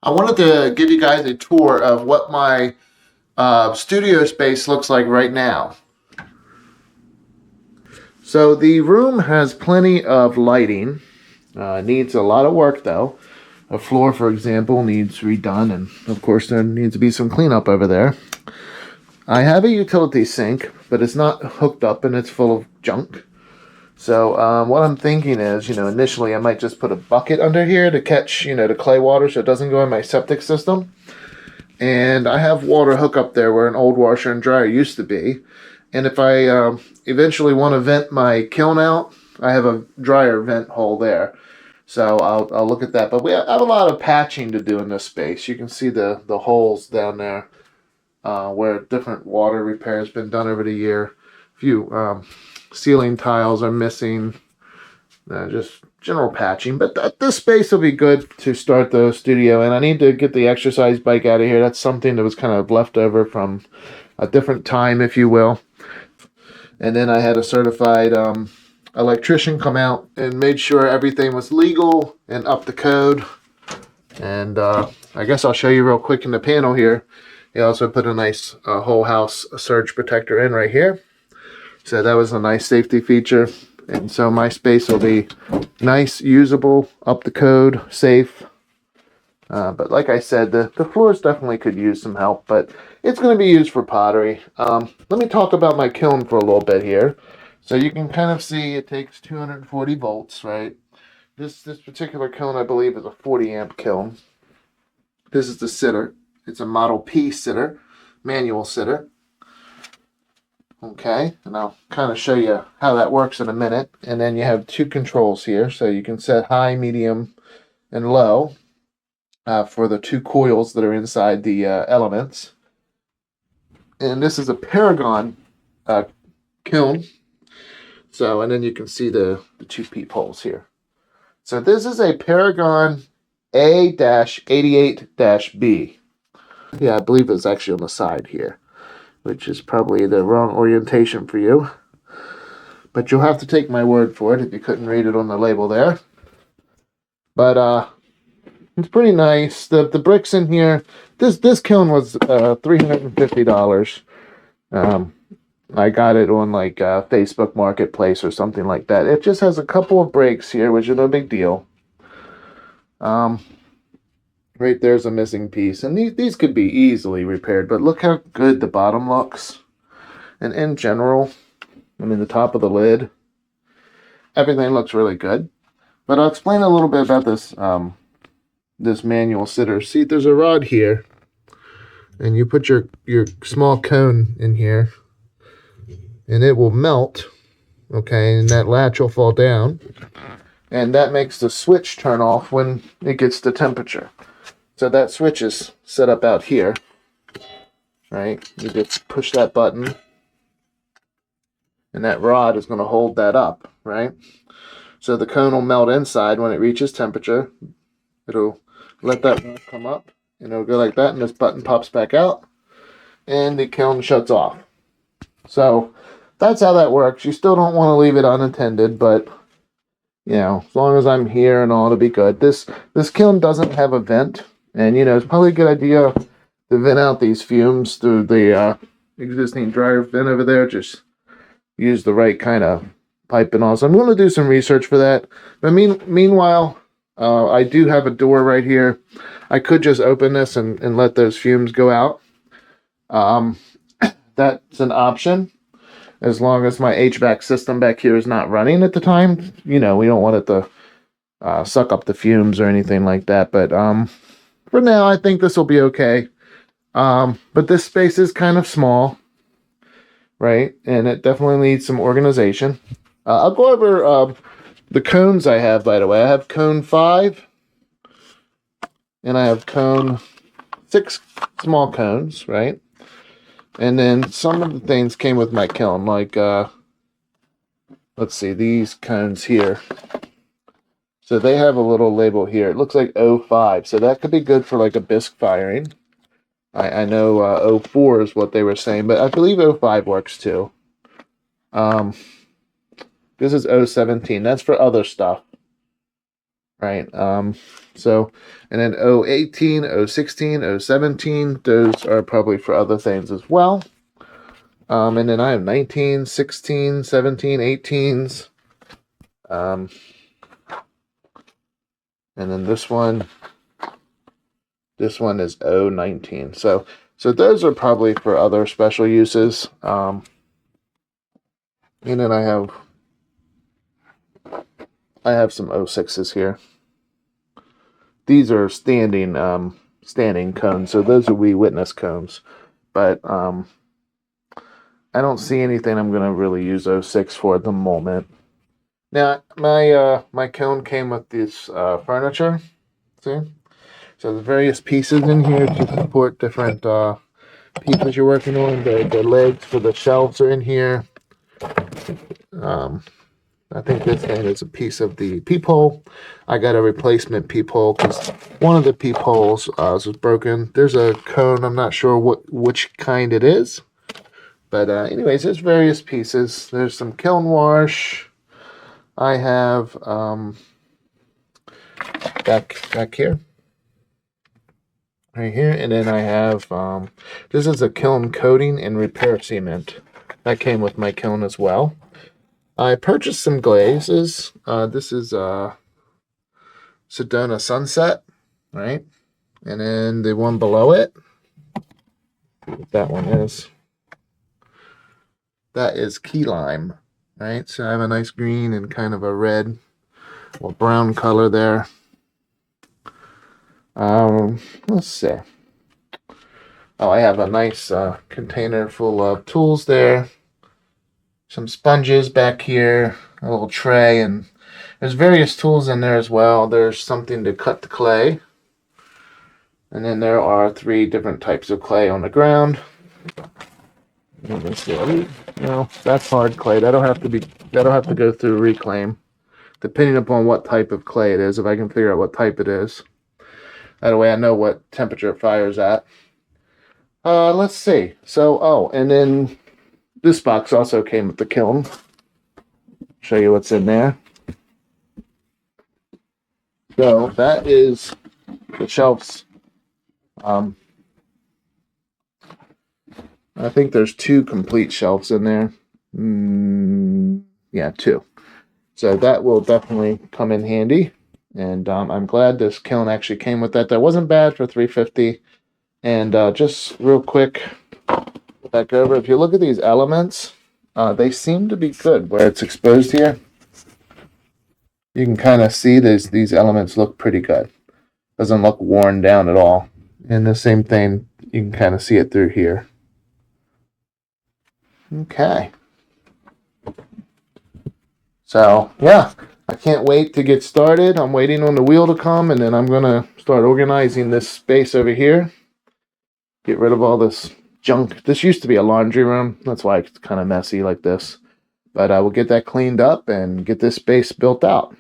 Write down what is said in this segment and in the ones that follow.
I wanted to give you guys a tour of what my studio space looks like right now. So the room has plenty of lighting. Needs a lot of work though. A floor, for example, needs redone, and of course there needs to be some cleanup over there. I have a utility sink, but it's not hooked up and it's full of junk. So what I'm thinking is, initially I might just put a bucket under here to catch, the clay water so it doesn't go in my septic system. And I have water hook up there where an old washer and dryer used to be. And if I eventually want to vent my kiln out, I have a dryer vent hole there. So I'll look at that. But we have a lot of patching to do in this space. You can see the holes down there where different water repair has been done over the year. A few ceiling tiles are missing. Just general patching. But this space will be good to start the studio. And I need to get the exercise bike out of here. That's something that was kind of left over from a different time, if you will. And then I had a certified electrician come out and made sure everything was legal and up to code. And I guess I'll show you real quick in the panel here. He also put a nice whole house surge protector in right here. So that was a nice safety feature. And so my space will be nice, usable, up to code, safe. But like I said, the floors definitely could use some help, but it's going to be used for pottery. Let me talk about my kiln for a little bit here. So you can kind of see it takes 240 volts, right? This particular kiln, I believe, is a 40 amp kiln. This is the sitter. It's a Model P sitter, manual sitter. Okay, and I'll kind of show you how that works in a minute. And then you have two controls here, so you can set high, medium, and low for the two coils that are inside the elements. And this is a Paragon kiln. So, and then you can see the two peepholes here. So this is a Paragon A-88-B. Yeah, I believe it's actually on the side here, which is probably the wrong orientation for you. But you'll have to take my word for it if you couldn't read it on the label there. But it's pretty nice. The bricks in here, this kiln was $350. I got it on like Facebook Marketplace or something like that. It just has a couple of breaks here, which are no big deal. Right there's a missing piece, and these could be easily repaired, but look how good the bottom looks. And in general, I mean the top of the lid, everything looks really good. But I'll explain a little bit about this this manual sitter. See, there's a rod here, and you put your small cone in here, and it will melt, okay, and that latch will fall down, and that makes the switch turn off when it gets to temperature. So that switch is set up out here, right? You just push that button, and that rod is going to hold that up, right? So the cone will melt inside when it reaches temperature. It'll let that rod come up, and it'll go like that, and this button pops back out, and the kiln shuts off. So that's how that works. You still don't want to leave it unattended, but as long as I'm here and all, it'll be good. This kiln doesn't have a vent, and it's probably a good idea to vent out these fumes through the existing dryer vent over there. Just use the right kind of pipe and all. So I'm going to do some research for that. But meanwhile, I do have a door right here. I could just open this and let those fumes go out. That's an option, as long as my HVAC system back here is not running at the time. We don't want it to suck up the fumes or anything like that. But for now, I think this will be okay. But this space is kind of small, right? And it definitely needs some organization. I'll go over the cones I have, by the way. I have cone 5, and I have cone 6 small cones, right? And then some of the things came with my kiln, like, let's see, these cones here. So they have a little label here. It looks like 05, so that could be good for like a bisque firing. I know 04 is what they were saying, but I believe 05 works too. This is 017. That's for other stuff. right? So, and then 018, 016, 017, those are probably for other things as well. And then I have 19, 16, 17, 18s. And then this one is 019. So those are probably for other special uses. And then I have some 06s here. These are standing cones, so those would be witness cones. But I don't see anything I'm going to really use 06 for at the moment. Now, my cone came with this furniture, see? So there's various pieces in here to support different pieces you're working on. The legs for the shelves are in here. I think this thing is a piece of the peephole. I got a replacement peephole because one of the peepholes was broken. There's a cone. I'm not sure which kind it is. But anyways, there's various pieces. There's some kiln wash. I have back here. Right here. And then I have, this is a kiln coating and repair cement. That came with my kiln as well. I purchased some glazes. This is Sedona Sunset, right? And then the one below it, what that one is. That is key lime, right? So I have a nice green and kind of a red or brown color there. Let's see. Oh, I have a nice container full of tools there. Some sponges back here, a little tray, and there's various tools in there as well. There's something to cut the clay. And then there are 3 different types of clay on the ground. No, that's hard clay. That'll have to go through reclaim, depending upon what type of clay it is, if I can figure out what type it is. That way I know what temperature it fires at. Let's see. So, and then this box also came with the kiln. Show you what's in there. So that is the shelves. I think there's 2 complete shelves in there. Yeah, 2. So that will definitely come in handy. And I'm glad this kiln actually came with that. That wasn't bad for $350. And just real quick, back over. If you look at these elements, they seem to be good where it's exposed here. You can kind of see these elements look pretty good. Doesn't look worn down at all. And the same thing, you can kind of see it through here. Okay. So, yeah, I can't wait to get started. I'm waiting on the wheel to come, and then I'm going to start organizing this space over here. Get rid of all this junk. This used to be a laundry room. That's why it's kind of messy like this. But I will get that cleaned up and get this space built out.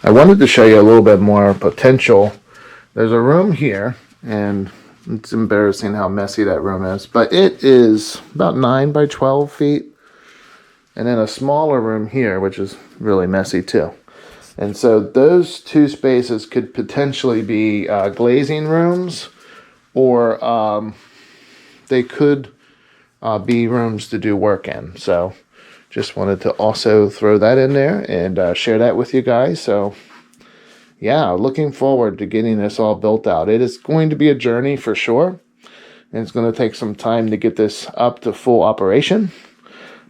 I wanted to show you a little bit more potential. There's a room here, and it's embarrassing how messy that room is. But it is about 9 by 12 feet. And then a smaller room here, which is really messy too. And so those 2 spaces could potentially be glazing rooms, or they could be rooms to do work in. So just wanted to also throw that in there and share that with you guys. So yeah, looking forward to getting this all built out. It is going to be a journey for sure. And it's going to take some time to get this up to full operation.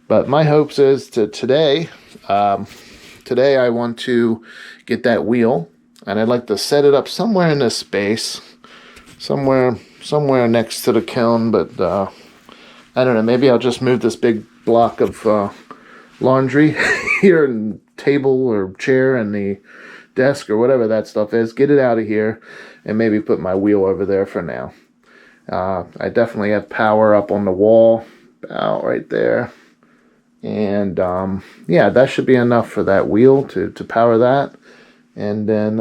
But my hopes is to today I want to get that wheel, and I'd like to set it up somewhere in this space, somewhere next to the kiln, but I don't know, maybe I'll just move this big block of laundry here, and table or chair and the desk or whatever that stuff is, get it out of here, and maybe put my wheel over there for now. I definitely have power up on the wall, out right there. And yeah, that should be enough for that wheel to power that. And then,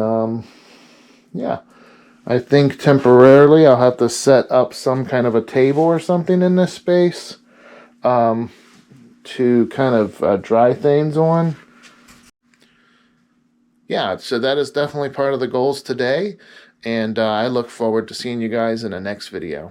yeah, I think temporarily I'll have to set up some kind of a table or something in this space to kind of dry things on. yeah, so that is definitely part of the goals today. And I look forward to seeing you guys in the next video.